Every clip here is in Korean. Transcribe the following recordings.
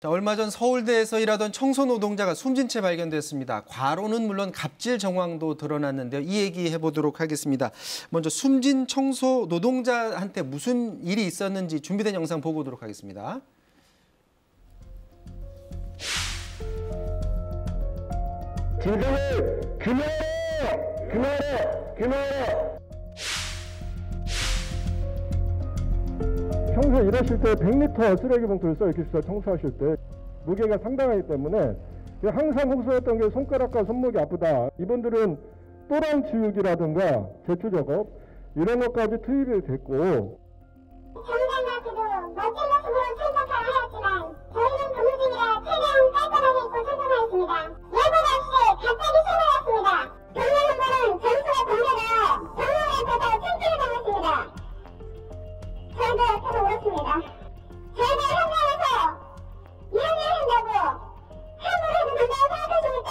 자, 얼마 전 서울대에서 일하던 청소 노동자가 숨진 채 발견됐습니다. 과로는 물론 갑질 정황도 드러났는데요. 이 얘기 해보도록 하겠습니다. 먼저 숨진 청소 노동자한테 무슨 일이 있었는지 준비된 영상 보고 오도록 하겠습니다. 진정을 그만해. 평소에 일하실 때 100리터 쓰레기 봉투를 써 이렇게 청소하실 때 무게가 상당하기 때문에 항상 호소했던 게 손가락과 손목이 아프다. 이분들은 또랑 지우기라든가 제초 작업 이런 것까지 투입이 됐고. 정당하게도 멋진 모습으로 청소를 하였지만 저희는 근무 중이라 최대한 깔끔하게 입고 청소하였습니다. 예고 없이 갑자기 신고했습니다. 경로 한번은 점수의 공개가 경로에서도 칭찬을 당했습니다. 저희도 옆에서 울었습니다. 저희가 현장에서 이런 일을 한다고 함부로 해도 된다고 생각하십니까?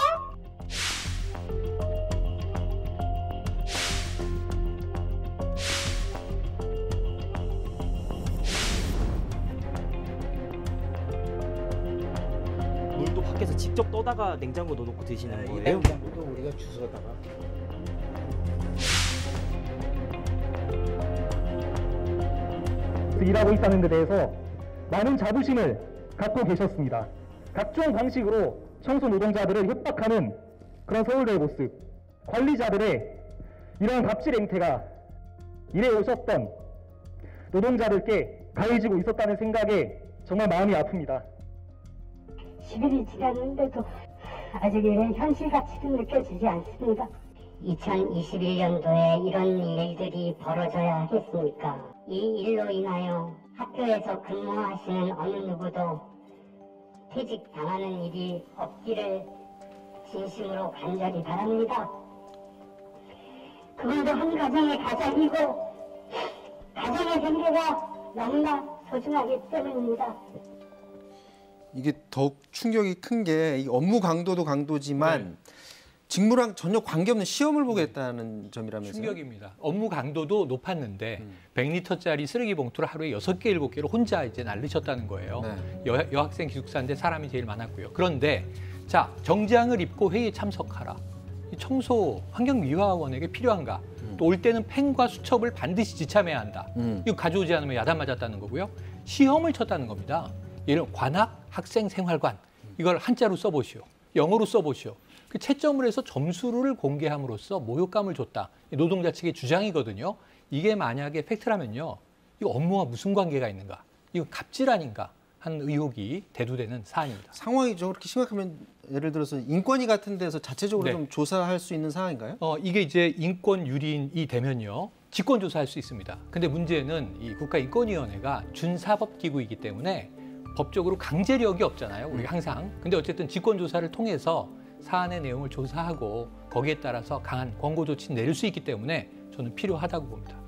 물도 밖에서 직접 떠다가 냉장고 넣어놓고 드시는 거예요? 이 냉장고도 우리가 주워다가. 일하고 있다는 데 대해서 많은 자부심을 갖고 계셨습니다. 각종 방식으로 청소 노동자들을 협박하는 그런 서울대의 모습, 관리자들의 이러한 갑질 행태가 일해 오셨던 노동자들께 가해지고 있었다는 생각에 정말 마음이 아픕니다. 10일이 지났는데도 아직 현실가치는 느껴지지 않습니다. 2021년도에 이런 일들이 벌어져야 했습니까? 이 일로 인하여 학교에서 근무하시는 어느 누구도 퇴직당하는 일이 없기를 진심으로 간절히 바랍니다. 그분도 한 가정의 가장이고 가정의 경계가 너무나 소중하기 때문입니다. 이게 더욱 충격이 큰 게 업무 강도도 강도지만 직무랑 전혀 관계없는 시험을 보겠다는 점이라면서요? 충격입니다. 업무 강도도 높았는데 100리터짜리 쓰레기 봉투를 하루에 6개, 7개를 혼자 이제 날리셨다는 거예요. 네. 여학생 기숙사인데 사람이 제일 많았고요. 그런데 자, 정장을 입고 회의에 참석하라. 이 청소 환경미화원에게 필요한가? 또 올 때는 펜과 수첩을 반드시 지참해야 한다. 이거 가져오지 않으면 야단 맞았다는 거고요. 시험을 쳤다는 겁니다. 예를 들어 관악 학생 생활관 이걸 한자로 써보시오. 영어로 써보시오. 그 채점을 해서 점수를 공개함으로써 모욕감을 줬다. 노동자 측의 주장이거든요. 이게 만약에 팩트라면요. 이거 업무와 무슨 관계가 있는가? 이거 갑질 아닌가? 하는 의혹이 대두되는 사안입니다. 상황이 저렇게 심각하면 예를 들어서 인권위 같은 데서 자체적으로 좀 조사할 수 있는 상황인가요? 이게 이제 인권 유린이 되면요. 직권 조사할 수 있습니다. 근데 문제는 이 국가인권위원회가 준사법기구이기 때문에 법적으로 강제력이 없잖아요. 우리가 항상. 근데 어쨌든 직권 조사를 통해서 사안의 내용을 조사하고 거기에 따라서 강한 권고 조치를 내릴 수 있기 때문에 저는 필요하다고 봅니다.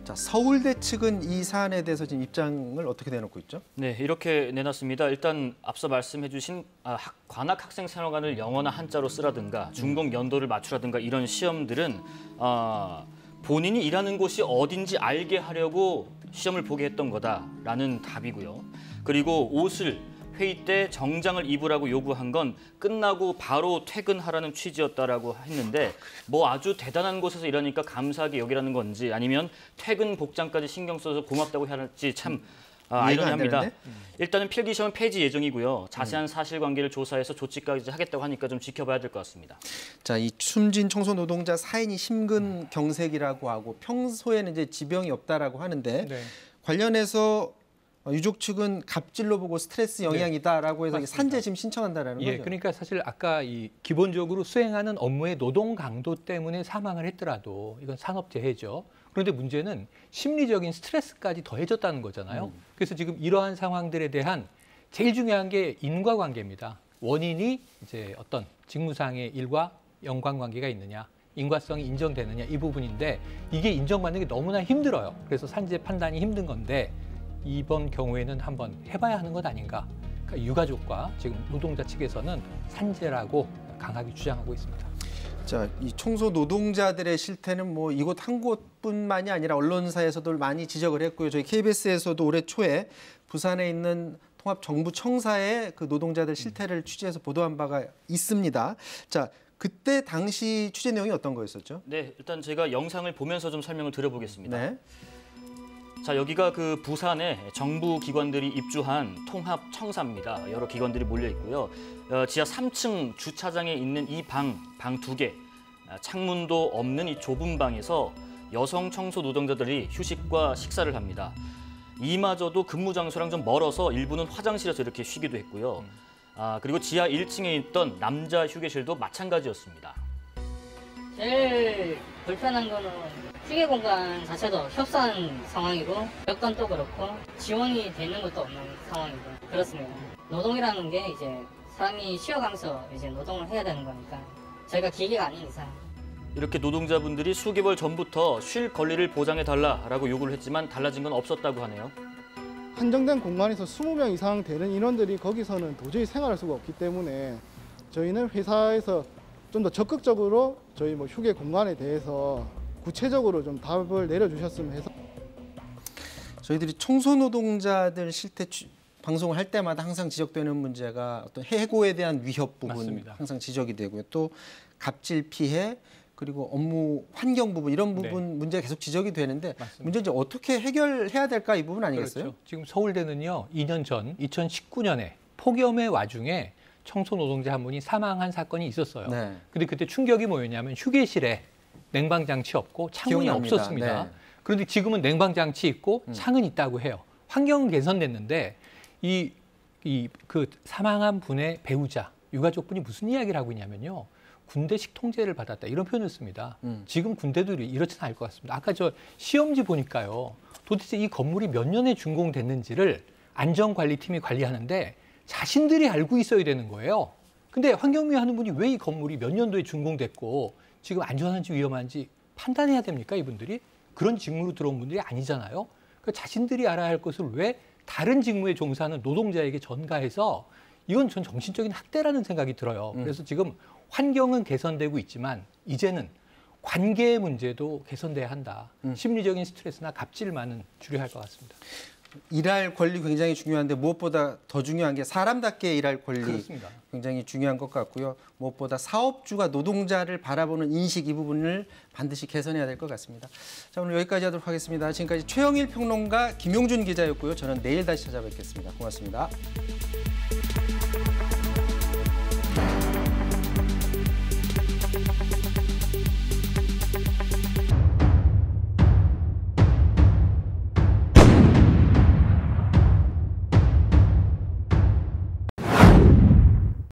자, 서울대 측은 이 사안에 대해서 지금 입장을 어떻게 내놓고 있죠? 네, 이렇게 내놨습니다. 일단 앞서 말씀해 주신 관악 학생 생활관을 영어나 한자로 쓰라든가 준공 연도를 맞추라든가 이런 시험들은 본인이 일하는 곳이 어딘지 알게 하려고 시험을 보게 했던 거다라는 답이고요. 그리고 옷을 회의 때 정장을 입으라고 요구한 건 끝나고 바로 퇴근하라는 취지였다라고 했는데 뭐 아주 대단한 곳에서 일하니까 감사하게 여기라는 건지 아니면 퇴근 복장까지 신경 써서 고맙다고 해야 할지 참 아이러니합니다. 일단은 필기시험은 폐지 예정이고요. 자세한 사실관계를 조사해서 조치까지 하겠다고 하니까 좀 지켜봐야 될 것 같습니다. 자, 이 숨진 청소 노동자 사인이 심근경색이라고 하고 평소에는 이제 지병이 없다라고 하는데 관련해서 유족 측은 갑질로 보고 스트레스 영향이다라고 해서 산재 지금 신청한다라는 거죠. 그러니까 사실 아까 이 기본적으로 수행하는 업무의 노동 강도 때문에 사망을 했더라도 이건 산업재해죠. 그런데 문제는 심리적인 스트레스까지 더해졌다는 거잖아요. 그래서 지금 이러한 상황들에 대한 제일 중요한 게 인과관계입니다. 원인이 이제 어떤 직무상의 일과 연관관계가 있느냐, 인과성이 인정되느냐 이 부분인데 이게 인정받는 게 너무나 힘들어요. 그래서 산재 판단이 힘든 건데 이번 경우에는 한번 해봐야 하는 것 아닌가. 그러니까 유가족과 지금 노동자 측에서는 산재라고 강하게 주장하고 있습니다. 자, 이 청소 노동자들의 실태는 뭐 이곳 한 곳뿐만이 아니라 언론사에서도 많이 지적을 했고요. 저희 KBS에서도 올해 초에 부산에 있는 통합정부청사의 그 노동자들 실태를 취재해서 보도한 바가 있습니다. 자, 그때 당시 취재 내용이 어떤 거였었죠? 네, 일단 제가 영상을 보면서 좀 설명을 드려보겠습니다. 네. 자, 여기가 그 부산에 정부 기관들이 입주한 통합청사입니다. 여러 기관들이 몰려 있고요. 지하 3층 주차장에 있는 이 방 2개, 창문도 없는 이 좁은 방에서 여성 청소 노동자들이 휴식과 식사를 합니다. 이마저도 근무 장소랑 좀 멀어서 일부는 화장실에서 이렇게 쉬기도 했고요. 그리고 지하 1층에 있던 남자 휴게실도 마찬가지였습니다. 제일 불편한 거는 휴게 공간 자체도 협소한 상황이고 여건도 그렇고 지원이 되는 것도 없는 상황이고 그렇습니다. 노동이라는 게 이제 사람이 쉬어가면서 이제 노동을 해야 되는 거니까 저희가 기계가 아닌 이상 이렇게 노동자분들이 수개월 전부터 쉴 권리를 보장해달라라고 요구를 했지만 달라진 건 없었다고 하네요. 한정된 공간에서 20명 이상 되는 인원들이 거기서는 도저히 생활할 수가 없기 때문에 저희는 회사에서 좀 더 적극적으로 저희 휴게 공간에 대해서 구체적으로 좀 답을 내려주셨으면 해서 저희들이 청소 노동자들 실태 방송을 할 때마다 항상 지적되는 문제가 어떤 해고에 대한 위협 부분 맞습니다. 항상 지적이 되고요. 또 갑질 피해 그리고 업무 환경 부분 이런 부분 문제가 계속 지적이 되는데 맞습니다. 문제는 이제 어떻게 해결해야 될까 이 부분 아니겠어요? 그렇죠. 지금 서울대는요 2년 전 2019년에 폭염의 와중에 청소 노동자 한 분이 사망한 사건이 있었어요. 네. 근데 그때 충격이 뭐였냐면 휴게실에 냉방 장치 없고 창문이 기억납니다. 없었습니다. 네. 그런데 지금은 냉방 장치 있고 창은 있다고 해요. 환경은 개선됐는데 그 사망한 분의 배우자, 유가족분이 무슨 이야기를 하고 있냐면요. 군대식 통제를 받았다 이런 표현을 씁니다. 지금 군대들이 이렇지는 않을 것 같습니다. 아까 저 시험지 보니까요. 도대체 이 건물이 몇 년에 준공됐는지를 안전관리팀이 관리하는데 자신들이 알고 있어야 되는 거예요. 근데 환경미 하는 분이 왜 이 건물이 몇 년도에 준공됐고 지금 안전한지 위험한지 판단해야 됩니까? 이분들이? 그런 직무로 들어온 분들이 아니잖아요. 그러니까 자신들이 알아야 할 것을 왜 다른 직무에 종사하는 노동자에게 전가해서 이건 전 정신적인 학대라는 생각이 들어요. 그래서 지금 환경은 개선되고 있지만 이제는 관계의 문제도 개선돼야 한다. 심리적인 스트레스나 갑질만은 줄여야 할 것 같습니다. 일할 권리 굉장히 중요한데 무엇보다 더 중요한 게 사람답게 일할 권리 그렇습니다. 굉장히 중요한 것 같고요. 무엇보다 사업주가 노동자를 바라보는 인식 이 부분을 반드시 개선해야 될 것 같습니다. 자, 오늘 여기까지 하도록 하겠습니다. 지금까지 최영일 평론가 김용준 기자였고요. 저는 내일 다시 찾아뵙겠습니다. 고맙습니다.